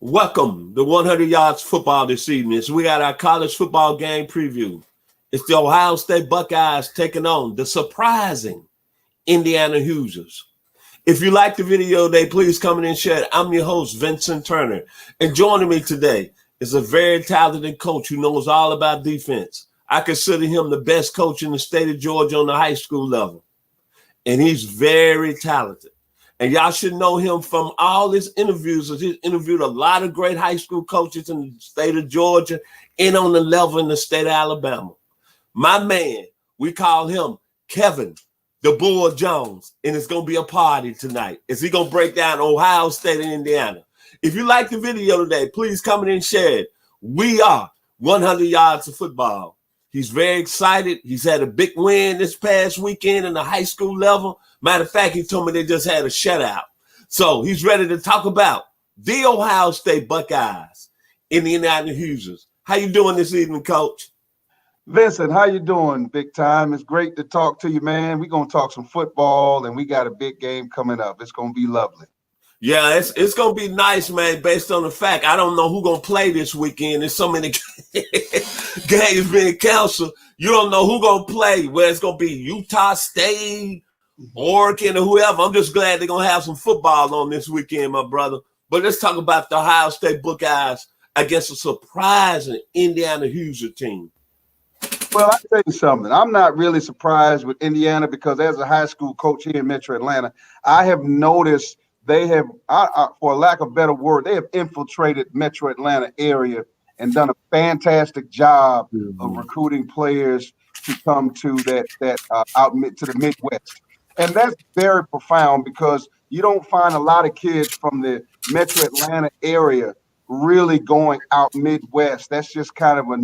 Welcome to 100 Yards Football this evening. So we got our college football game preview. It's the Ohio State Buckeyes taking on the surprising Indiana Hoosiers. If you like the video today, please comment and share it. I'm your host, Vincent Turner. And joining me today is a very talented coach who knows all about defense. I consider him the best coach in the state of Georgia on the high school level. And he's very talented. And y'all should know him from all his interviews. He's interviewed a lot of great high school coaches in the state of Georgia and on the level in the state of Alabama. My man, we call him Kevin, the Bull Jones, and it's going to be a party tonight. Is he going to break down Ohio State and Indiana? If you like the video today, please comment and share it. We are 100 Yards of Football. He's very excited. He's had a big win this past weekend in the high school level. Matter of fact, he told me they just had a shutout. So he's ready to talk about the Ohio State Buckeyes and the Indiana Hoosiers. How you doing this evening, Coach? Vincent, how you doing, big time? It's great to talk to you, man. We're going to talk some football, and we got a big game coming up. It's going to be lovely. Yeah, it's going to be nice, man, based on the fact I don't know who's going to play this weekend. There's so many games being canceled. You don't know who's going to play, whether it's going to be Utah State, Oregon, or whoever. I'm just glad they're going to have some football on this weekend, my brother. But let's talk about the Ohio State Buckeyes against a surprising Indiana Hoosier team. Well, I'll tell you something. I'm not really surprised with Indiana because as a high school coach here in Metro Atlanta, I have noticed they have, for lack of a better word, they have infiltrated Metro Atlanta area and done a fantastic job of recruiting players to come to to the Midwest. And that's very profound because you don't find a lot of kids from the Metro Atlanta area really going out Midwest. That's just kind of a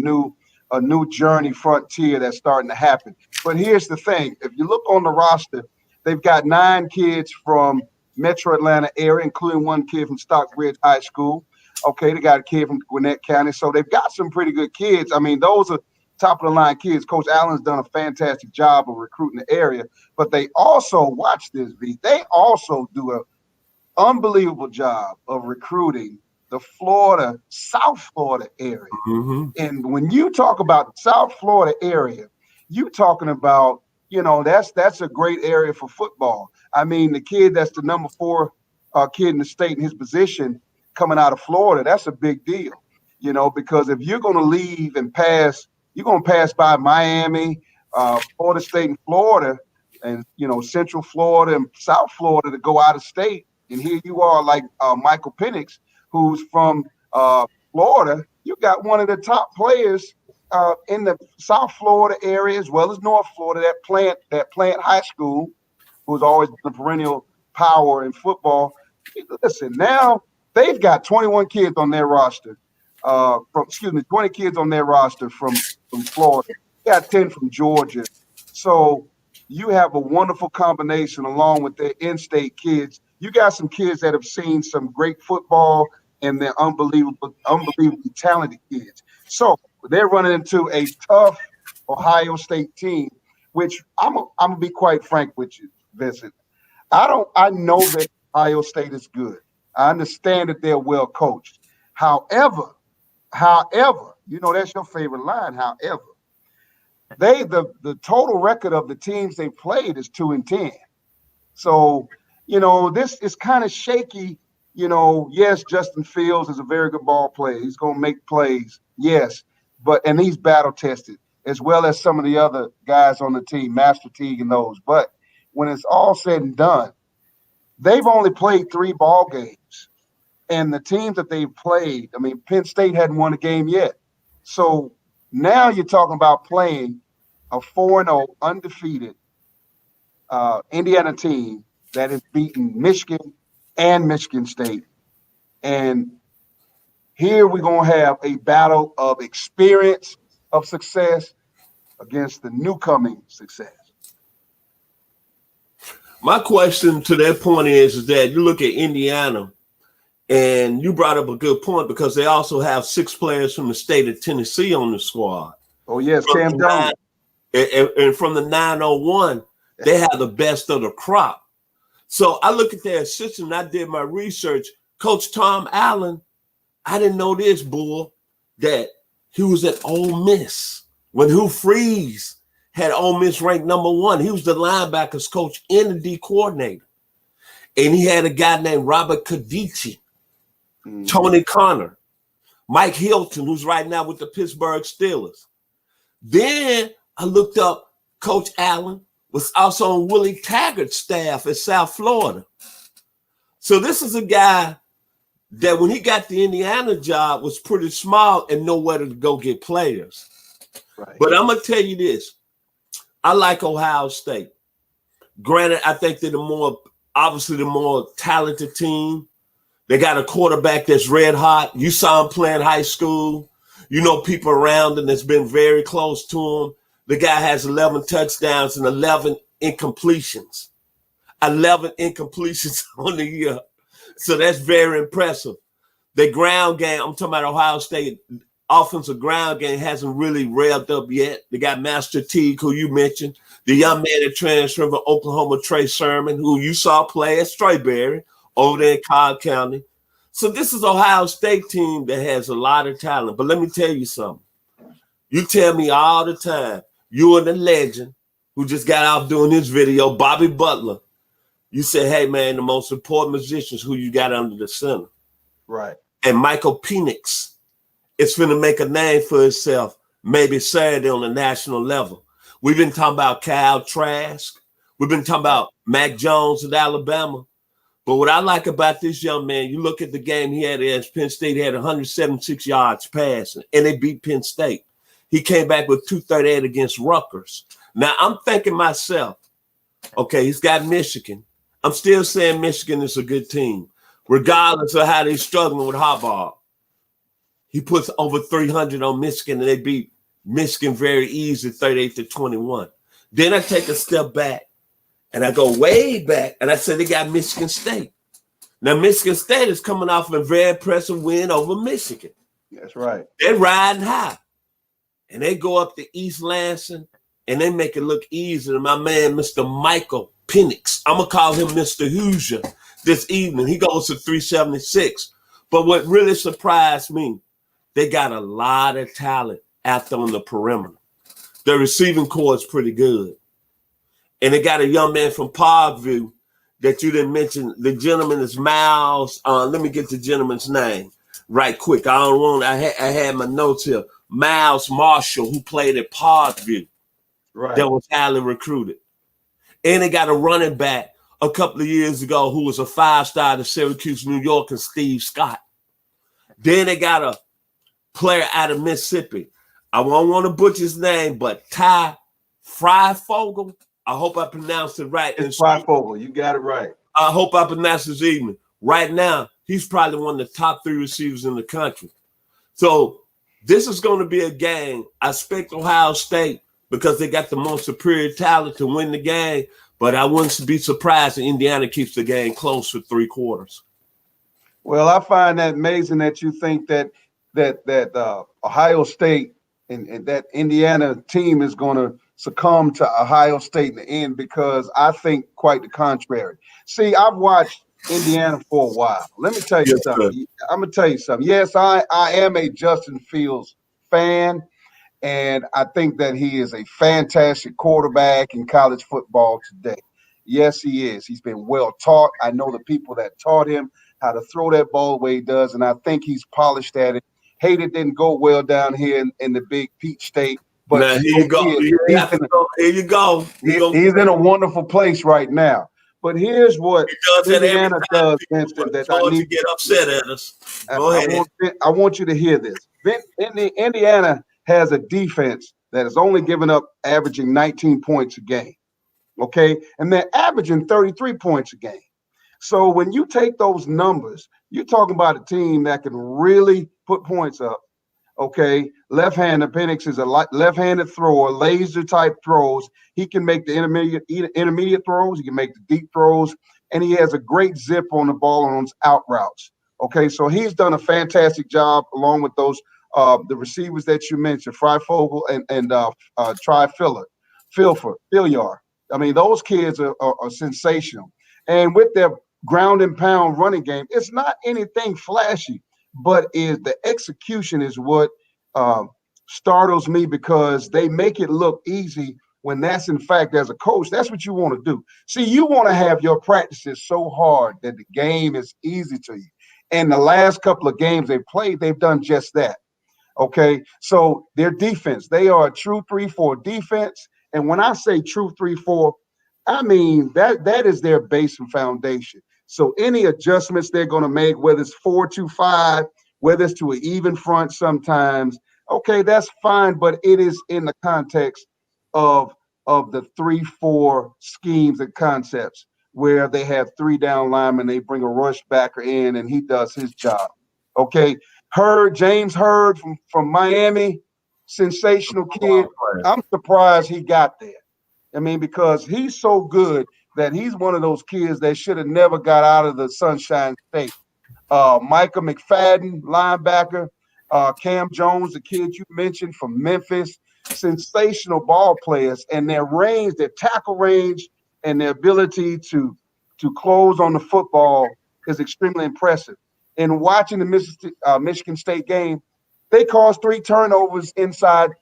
new journey frontier that's starting to happen. But here's the thing. If you look on the roster, they've got 9 kids from Metro Atlanta area, including one kid from Stockbridge High School. Okay, they got a kid from Gwinnett County. So they've got some pretty good kids. I mean, those are top of the line kids. Coach Allen's done a fantastic job of recruiting the area. But they also, watch this, V, they also do an unbelievable job of recruiting the South Florida area. Mm-hmm. And when you talk about the South Florida area, you talking about, that's a great area for football. I mean, the kid that's the number 4 kid in the state in his position coming out of Florida, that's a big deal, because if you're going to leave and pass, you're going to pass by Miami, Florida State and Florida, and, Central Florida and South Florida to go out of state. And here you are like Michael Penix, who's from Florida. You got one of the top players in the South Florida area as well as North Florida, that Plant High School, who's always been a perennial power in football. Listen, now they've got 21 kids on their roster. 20 kids on their roster from Florida. They got 10 from Georgia. So you have a wonderful combination along with their in-state kids. You got some kids that have seen some great football and they're unbelievably talented kids. So they're running into a tough Ohio State team, which I'm gonna be quite frank with you, Vincent. I know that Ohio State is good. I understand that they're well coached. However, that's your favorite line. However, the total record of the teams they played is 2-10. So, this is kind of shaky. Yes, Justin Fields is a very good ball player. He's going to make plays. Yes, and he's battle tested as well as some of the other guys on the team, Master Teague and those. But when it's all said and done, they've only played 3 ball games. And the teams that they've played, Penn State hadn't won a game yet. So now you're talking about playing a 4-0 undefeated Indiana team that has beaten Michigan and Michigan State. And here we're going to have a battle of experience of success against the newcoming success. My question to that point is that you look at Indiana, and you brought up a good point because they also have 6 players from the state of Tennessee on the squad. Oh, yes, Cam Dunn. And from the 901, they have the best of the crop. So I look at their system, and I did my research. Coach Tom Allen I didn't know this, Bull, that he was at Ole Miss when Hugh Freeze had Ole Miss ranked #1. He was the linebackers coach and the D coordinator. And he had a guy named Robert Cadici, Tony Connor, Mike Hilton, who's right now with the Pittsburgh Steelers. Then I looked up Coach Allen was also on Willie Taggart's staff at South Florida. So this is a guy that when he got the Indiana job was pretty smart and know where to go get players. Right. But I'm going to tell you this. I like Ohio State. Granted, I think they're obviously the more talented team. They got a quarterback that's red hot. You saw him playing high school. You know people around him that's been very close to him. The guy has 11 touchdowns and 11 incompletions. 11 incompletions on the year. So that's very impressive. The ground game, I'm talking about Ohio State, offensive ground game hasn't really revved up yet. They got Master Teague, who you mentioned. The young man that transferred from Oklahoma, Trey Sermon, who you saw play at Strayberry over there in Cobb County. So this is Ohio State team that has a lot of talent. But let me tell you something. You tell me all the time, you are the legend who just got off doing this video, Bobby Butler. You say, hey, man, the most important musicians who you got under the center. Right. And Michael Penix is going to make a name for himself maybe Saturday on the national level. We've been talking about Kyle Trask. We've been talking about Mac Jones at Alabama. But what I like about this young man, you look at the game he had against Penn State, he had 176 yards passing, and they beat Penn State. He came back with 238 against Rutgers. Now, I'm thinking myself, okay, he's got Michigan. I'm still saying Michigan is a good team, regardless of how they're struggling with Harbaugh. He puts over 300 on Michigan, and they beat Michigan very easy, 38-21. Then I take a step back, and I go way back, and I say they got Michigan State. Now, Michigan State is coming off a very impressive win over Michigan. That's right. They're riding high. And they go up to East Lansing, and they make it look easy to my man, Mr. Michael Penix. I'm going to call him Mr. Hoosier this evening. He goes to 376. But what really surprised me, they got a lot of talent out there on the perimeter. The receiving core is pretty good. And they got a young man from Parkview that you didn't mention. The gentleman is Miles. Let me get the gentleman's name right quick. I had my notes here. Miles Marshall, who played at Parkview, right, that was highly recruited. And they got a running back a couple of years ago who was a 5-star to Syracuse, New York, and Steve Scott. Then they got a player out of Mississippi. I won't want to butcher his name, but Ty Freifogel. I hope I pronounced it right. It's Freifogel. You got it right. I hope I pronounced his evening. Right now, he's probably one of the top 3 receivers in the country. So this is going to be a game. I expect Ohio State because they got the most superior talent to win the game, but I wouldn't be surprised if Indiana keeps the game close for 3 quarters. Well, I find that amazing that you think that Ohio State and that Indiana team is going to succumb to Ohio State in the end, because I think quite the contrary. See, I've watched Indiana for a while. Let me tell you something. Good. I'm going to tell you something. Yes, I am a Justin Fields fan, and I think that he is a fantastic quarterback in college football today. Yes, he is. He's been well taught. I know the people that taught him how to throw that ball the way he does, and I think he's polished at it. Hate it didn't go well down here in the big Peach State. But now, here you go. He's in a wonderful place right now. But here's what Indiana does, Vincent, that I need to get upset at us. Go ahead. I want you to hear this. Indiana has a defense that is only giving up averaging 19 points a game. Okay? And they're averaging 33 points a game. So when you take those numbers, you're talking about a team that can really put points up. Okay, left-handed. Penix is a left-handed thrower, laser-type throws. He can make the intermediate throws. He can make the deep throws, and he has a great zip on the ball on his out routes. Okay, so he's done a fantastic job along with those the receivers that you mentioned, Freifogel and Filliard. I mean, those kids are sensational, and with their ground and pound running game, it's not anything flashy. but is the execution is what startles me, because they make it look easy when that's in fact, as a coach, that's what you want to do. See, you want to have your practices so hard that the game is easy to you. And the last couple of games they've played, they've done just that. Okay, so their defense, they are a true 3-4 defense. And when I say true 3-4, I mean that is their base and foundation. So any adjustments they're going to make, whether it's 4-2-5, whether it's to an even front sometimes, okay, that's fine, but it is in the context of the 3-4 schemes and concepts where they have 3 down linemen, they bring a rush backer in and he does his job. Okay. James Hurd from Miami, sensational kid. I'm surprised he got there. I mean, because he's so good that he's one of those kids that should have never got out of the Sunshine State. Micah McFadden, linebacker. Cam Jones, the kid you mentioned from Memphis. Sensational ball players, and their range, their tackle range, and their ability to close on the football is extremely impressive. And watching the Michigan State game, they caused 3 turnovers inside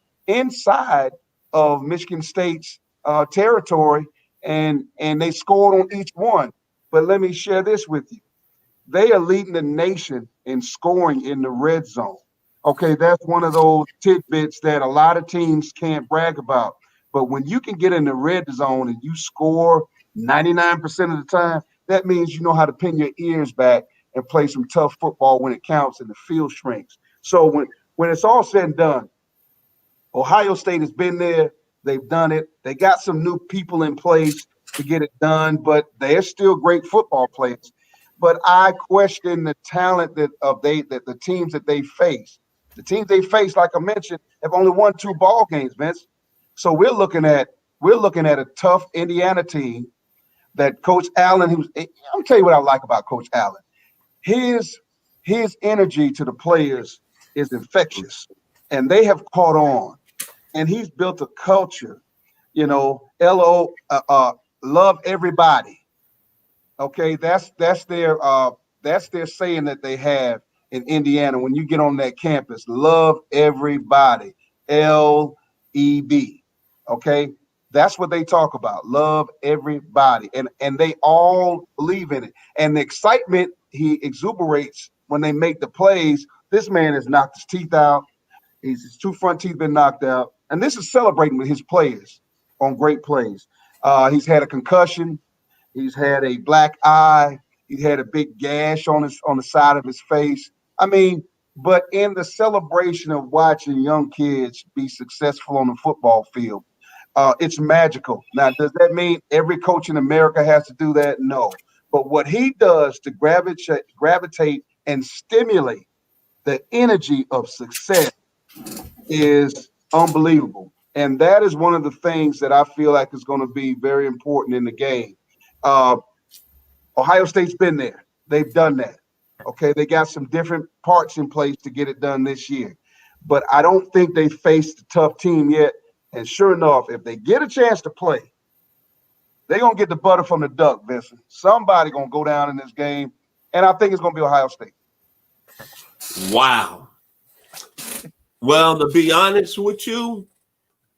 of Michigan State's territory, and they scored on each one. But let me share this with you. They are leading the nation in scoring in the red zone. Okay, that's one of those tidbits that a lot of teams can't brag about. But when you can get in the red zone and you score 99% of the time, that means you know how to pin your ears back and play some tough football when it counts and the field shrinks. So when it's all said and done, Ohio State has been there. They've done it. They got some new people in place to get it done, but they're still great football players. But I question the talent that the teams that they face. The teams they face, like I mentioned, have only won 2 ball games, Vince. So we're looking at a tough Indiana team that Coach Allen, I'm tell you what I like about Coach Allen. His energy to the players is infectious, and they have caught on. And he's built a culture, love everybody. Okay, that's their saying that they have in Indiana. When you get on that campus, love everybody, LEB. Okay, that's what they talk about. Love everybody, and they all believe in it. And the excitement he exuberates when they make the plays. This man has knocked his teeth out. His 2 front teeth been knocked out, and this is celebrating with his players on great plays. He's had a concussion. He's had a black eye. He had a big gash on the side of his face. I mean, but in the celebration of watching young kids be successful on the football field, it's magical. Now, does that mean every coach in America has to do that? No. But what he does to gravitate and stimulate the energy of success is unbelievable. And that is one of the things that I feel like is going to be very important in the game. Ohio State's been there. They've done that. Okay, they got some different parts in place to get it done this year. But I don't think they faced a tough team yet. And sure enough, if they get a chance to play, they're going to get the butter from the duck, Vincent. Somebody going to go down in this game, and I think it's going to be Ohio State. Wow. Well, to be honest with you,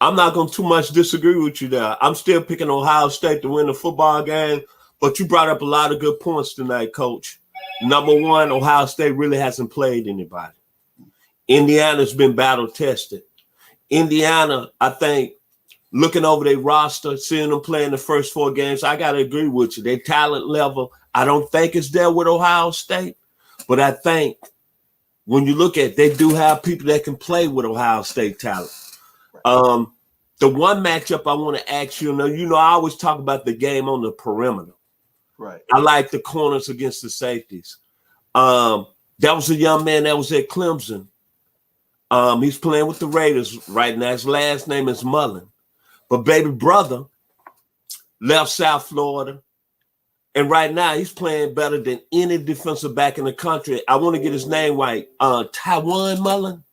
I'm not going to too much disagree with you there. I'm still picking Ohio State to win the football game, but you brought up a lot of good points tonight, Coach. Number one, Ohio State really hasn't played anybody. Indiana's been battle-tested. Indiana, I think, looking over their roster, seeing them play in the first 4 games, I got to agree with you. Their talent level, I don't think it's there with Ohio State, but I think when you look at it, they do have people that can play with Ohio State talent. The one matchup I want to ask you, I always talk about the game on the perimeter. Right. I like the corners against the safeties. That was a young man that was at Clemson. He's playing with the Raiders right now. His last name is Mullen. But baby brother left South Florida. And right now he's playing better than any defensive back in the country. I want to get his name right. Tywan Mullen.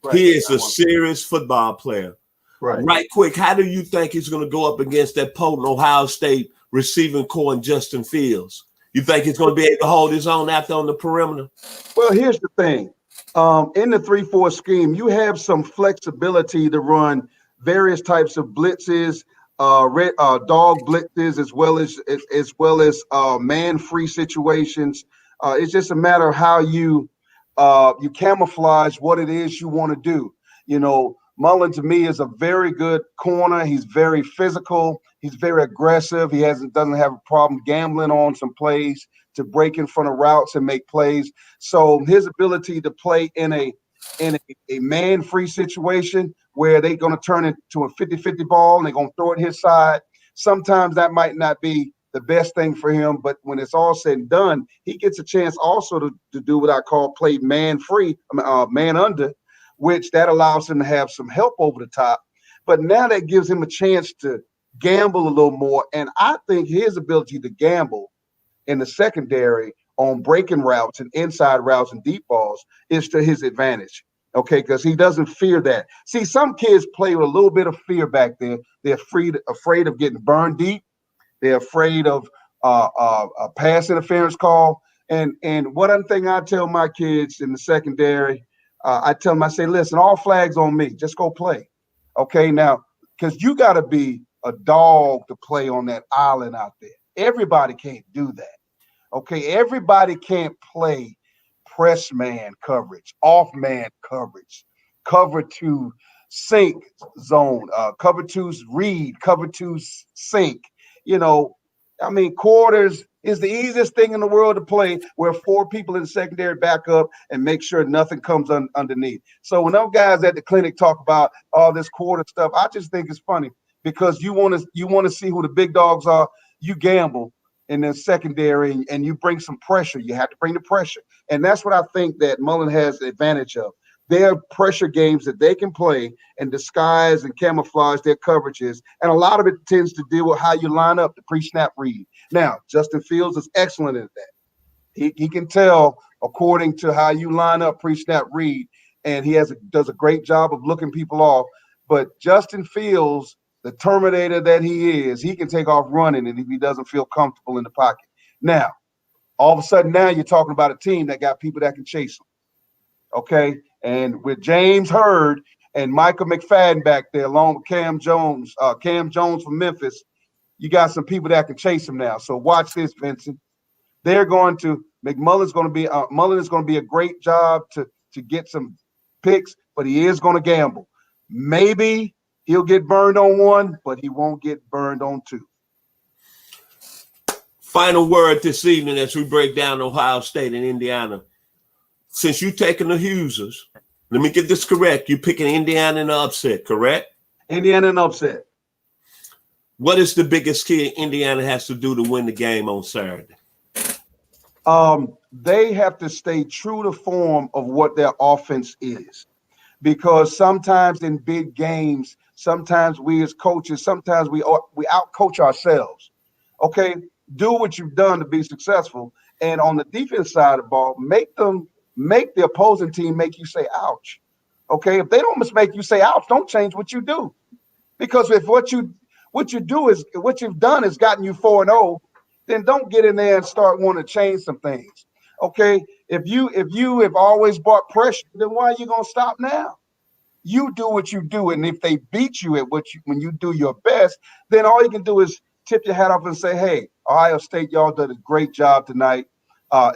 Right. He is a serious football player. Right quick, how do you think he's going to go up against that potent Ohio State receiving core and Justin Fields? You think he's going to be able to hold his own out there on the perimeter? Well, here's the thing. In the 3-4 scheme, you have some flexibility to run various types of blitzes, dog blitzes, as well as man-free situations. It's just a matter of how you camouflage what it is you want to do. You know, Mullen to me is a very good corner. He's very physical. He's very aggressive. He doesn't have a problem gambling on some plays to break in front of routes and make plays. So his ability to play in a man-free situation where they're going to turn it to a 50-50 ball and they're going to throw it his side, sometimes that might not be the best thing for him. But when it's all said and done, he gets a chance also to do what I call play man-free, man under, which that allows him to have some help over the top. But now that gives him a chance to gamble a little more. And I think his ability to gamble in the secondary on breaking routes and inside routes and deep balls is to his advantage. Okay, because he doesn't fear that. See, some kids play with a little bit of fear back there. They're afraid of getting burned deep. They're afraid of a pass interference call. And one thing I tell my kids in the secondary, I tell them, I say, listen, all flags on me. Just go play. Okay, now, because you got to be a dog to play on that island out there. Everybody can't do that. Okay, everybody can't play press man coverage, off man coverage, cover two sink zone, cover two's read, cover two's sink. You know, I mean, quarters is the easiest thing in the world to play where 4 people in the secondary back up and make sure nothing comes underneath. So when those guys at the clinic talk about all this quarter stuff, I just think it's funny because you want to see who the big dogs are. You gamble in the secondary and you bring some pressure. You have to bring the pressure. And that's what I think that Mullen has the advantage of. There are pressure games that they can play and disguise and camouflage their coverages. And a lot of it tends to deal with how you line up the pre-snap read. Now, Justin Fields is excellent at that. He can tell according to how you line up pre-snap read, and he does a great job of looking people off. But Justin Fields, the Terminator that he is, he can take off running and if he doesn't feel comfortable in the pocket. Now, all of a sudden now you're talking about a team that got people that can chase him. Okay? And with James Hurd and Michael McFadden back there, along with Cam Jones from Memphis, you got some people that can chase him now. So watch this, Vincent. Mullen is going to be a great job to get some picks, but he is going to gamble. Maybe he'll get burned on 1, but he won't get burned on 2. Final word this evening as we break down Ohio State and Indiana. Since you've taken the Hughesers, let me get this correct. You're picking Indiana in the upset, correct? Indiana in upset. What is the biggest key Indiana has to do to win the game on Saturday? They have to stay true to form of what their offense is. Because sometimes in big games, sometimes we as coaches, sometimes we outcoach ourselves. Okay, do what you've done to be successful. And on the defense side of the ball, make the opposing team make you say, ouch. Okay, if they don't make you say, ouch, don't change what you do. Because if what you've done has gotten you 4-0, then don't get in there and start wanting to change some things. Okay, if you have always brought pressure, then why are you gonna stop now? You do what you do, and if they beat you at when you do your best, then all you can do is tip your hat off and say, "Hey, Ohio State, y'all did a great job tonight.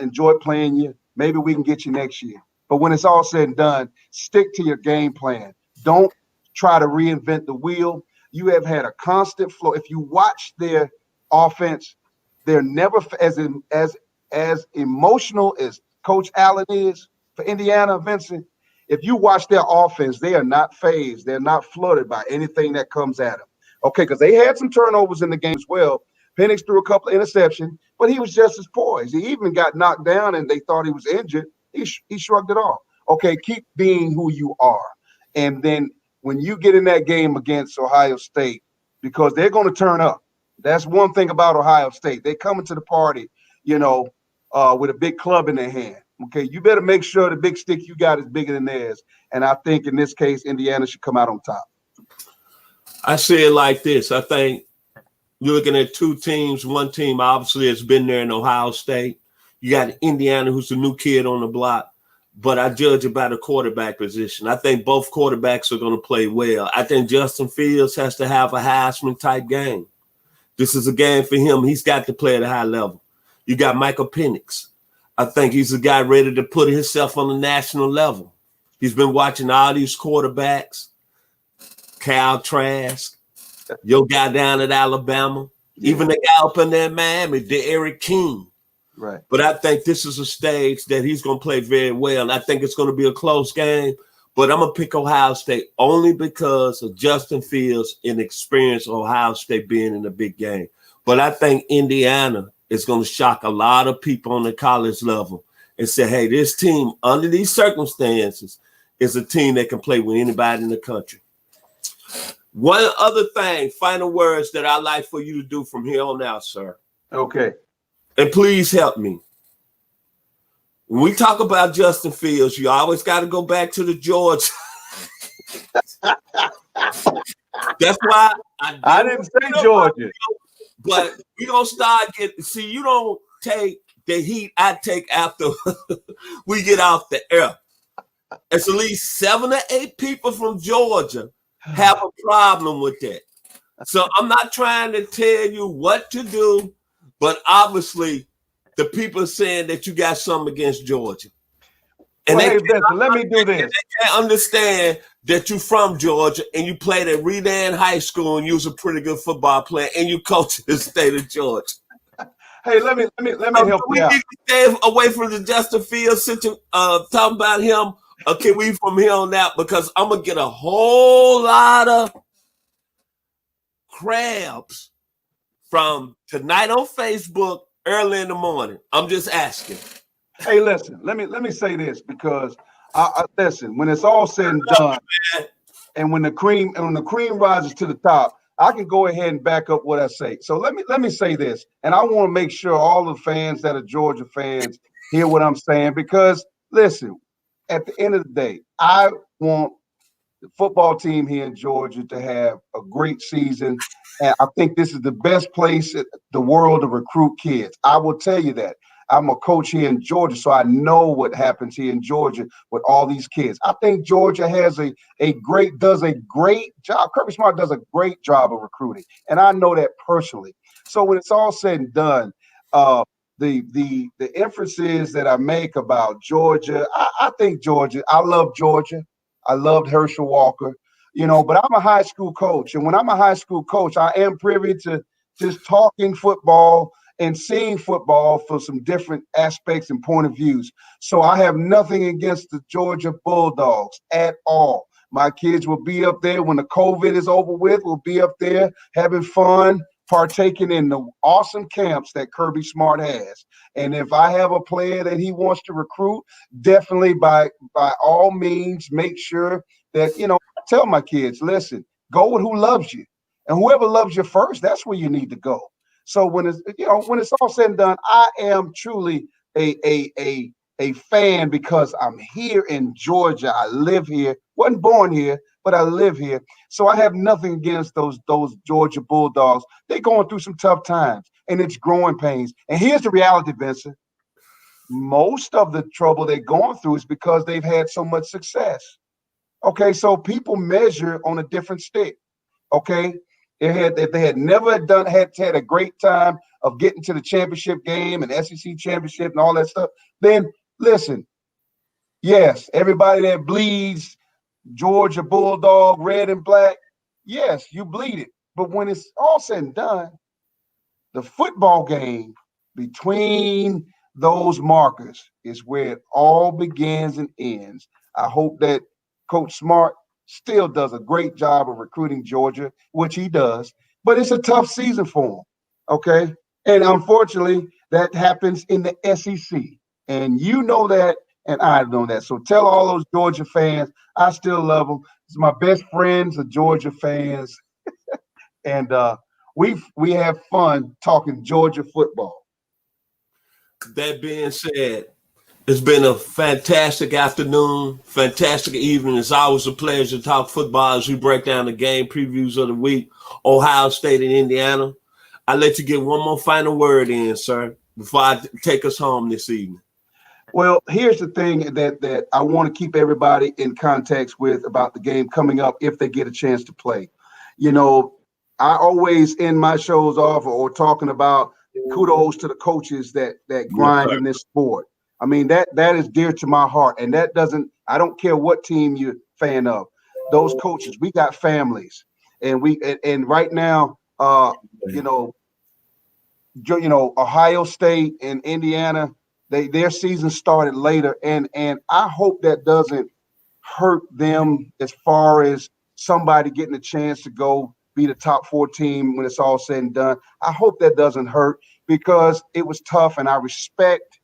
Enjoyed playing you. Maybe we can get you next year." But when it's all said and done, stick to your game plan. Don't try to reinvent the wheel. You have had a constant flow. If you watch their offense, they're never as emotional as Coach Allen is for Indiana, Vincent. If you watch their offense, they are not fazed. They're not flooded by anything that comes at them. Okay, because they had some turnovers in the game as well. Penix threw a couple of interceptions, but he was just as poised. He even got knocked down and they thought he was injured. He shrugged it off. Okay, keep being who you are. And then when you get in that game against Ohio State, because they're going to turn up. That's one thing about Ohio State. They come into the party, with a big club in their hand. Okay, you better make sure the big stick you got is bigger than theirs. And I think in this case, Indiana should come out on top. I say it like this. I think You're looking at two teams. One team obviously has been there in Ohio State. You got Indiana, who's the new kid on the block. But I judge it by the quarterback position. I think both quarterbacks are going to play well. I think Justin Fields has to have a Heisman-type game. This is a game for him. He's got to play at a high level. You got Michael Penix. I think he's a guy ready to put himself on the national level. He's been watching all these quarterbacks, Cal Trask, your guy down at Alabama, even the guy up in there in Miami, Eric King. Right. But I think this is a stage that he's going to play very well. I think it's going to be a close game, but I'm going to pick Ohio State only because of Justin Fields and experience of Ohio State being in a big game. But I think Indiana is going to shock a lot of people on the college level and say, hey, this team under these circumstances is a team that can play with anybody in the country. One other thing, final words that I'd like for you to do from here on out, sir. Okay. And please help me. When we talk about Justin Fields, you always got to go back to the Georgia. That's why I didn't say Georgia. But we're going to start getting, see, you don't take the heat I take after we get off the air. It's at least 7 or 8 people from Georgia have a problem with that. So I'm not trying to tell you what to do, but obviously the people are saying that you got something against Georgia. And well, hey, Vincent, let me do this. They can't understand that you're from Georgia and you played at Redan High School and you was a pretty good football player and you coached in the state of Georgia. Hey, let me help you out. We need to stay away from the Justin Fields talking about him. Or can we from here on out? Because I'm gonna get a whole lot of crabs from tonight on Facebook early in the morning. I'm just asking. Hey, listen. Let me say this because I listen. When it's all said and done, and when the cream rises to the top, I can go ahead and back up what I say. So let me say this, and I want to make sure all the fans that are Georgia fans hear what I'm saying because listen. At the end of the day, I want the football team here in Georgia to have a great season. And I think this is the best place in the world to recruit kids. I will tell you that. I'm a coach here in Georgia, so I know what happens here in Georgia with all these kids. I think Georgia does a great job. Kirby Smart does a great job of recruiting, and I know that personally. So when it's all said and done, the inferences that I make about Georgia, I think Georgia, I love Georgia. I loved Herschel Walker, but I'm a high school coach. And when I'm a high school coach, I am privy to just talking football and seeing football for some different aspects and point of views. So I have nothing against the Georgia Bulldogs at all. My kids will be up there when the COVID is over with. We'll be up there having fun, partaking in the awesome camps that Kirby Smart has. And if I have a player that he wants to recruit, definitely by all means, make sure that, I tell my kids, listen, go with who loves you. And whoever loves you first, that's where you need to go. So when it's all said and done, I am truly a fan because I'm here in Georgia. I live here, wasn't born here, but I live here. So I have nothing against those Georgia Bulldogs. They're going through some tough times, and it's growing pains. And here's the reality, Vincent. Most of the trouble they're going through is because they've had so much success. Okay, so people measure on a different stick. Okay, if they had never had a great time of getting to the championship game and SEC championship and all that stuff, then listen, yes, everybody that bleeds Georgia Bulldog, red and black, yes, you bleed it. But when it's all said and done, the football game between those markers is where it all begins and ends. I hope that Coach Smart still does a great job of recruiting Georgia, which he does, but it's a tough season for him, okay? And unfortunately, that happens in the SEC. And you know that, and I know that. So tell all those Georgia fans, I still love them. It's my best friends are Georgia fans. And we have fun talking Georgia football. That being said, it's been a fantastic afternoon, fantastic evening. It's always a pleasure to talk football as we break down the game previews of the week, Ohio State and Indiana. I'll let you get one more final word in, sir, before I take us home this evening. Well, here's the thing that I want to keep everybody in context with about the game coming up if they get a chance to play. You know, I always end my shows off or talking about kudos to the coaches that Yes, grind sir. in this sport. I mean, that is dear to my heart. And that doesn't, I don't care what team you're fan of. Those coaches, we got families. And and right now, you know, Ohio State and Indiana, their season started later, and I hope that doesn't hurt them as far as somebody getting a chance to go be the top 4 team when it's all said and done. I hope that doesn't hurt because it was tough, and I respect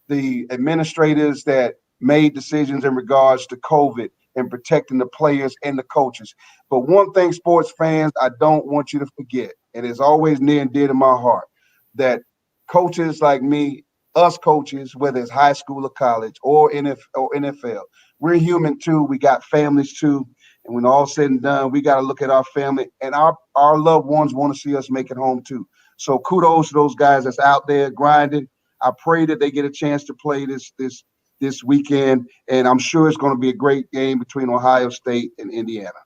the administrators that made decisions in regards to COVID and protecting the players and the coaches. But one thing, sports fans, I don't want you to forget, and it's always near and dear to my heart, that coaches like me, us coaches, whether it's high school or college or NFL, we're human too. We got families too. And when all said and done, we got to look at our family, and our loved ones want to see us make it home too. So kudos to those guys that's out there grinding. I pray that they get a chance to play this weekend, and I'm sure it's going to be a great game between Ohio State and Indiana.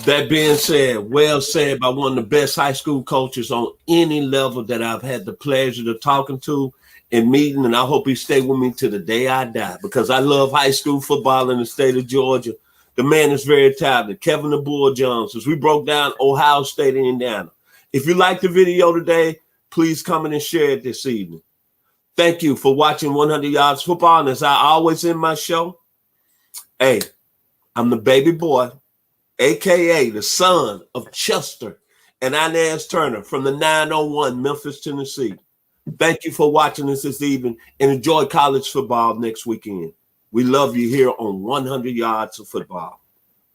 That being said, well said by one of the best high school coaches on any level that I've had the pleasure of talking to and meeting, and I hope he stay with me to the day I die because I love high school football in the state of Georgia. The man is very talented, Kevin the Bull Jones, as we broke down Ohio State and Indiana. If you liked the video today, please comment and share it this evening. Thank you for watching 100 Yards Football, and as I always end my show, hey, I'm the baby boy, a.k.a. the son of Chester and Inez Turner from the 901 Memphis, Tennessee. Thank you for watching us this evening and enjoy college football next weekend. We love you here on 100 Yards of Football.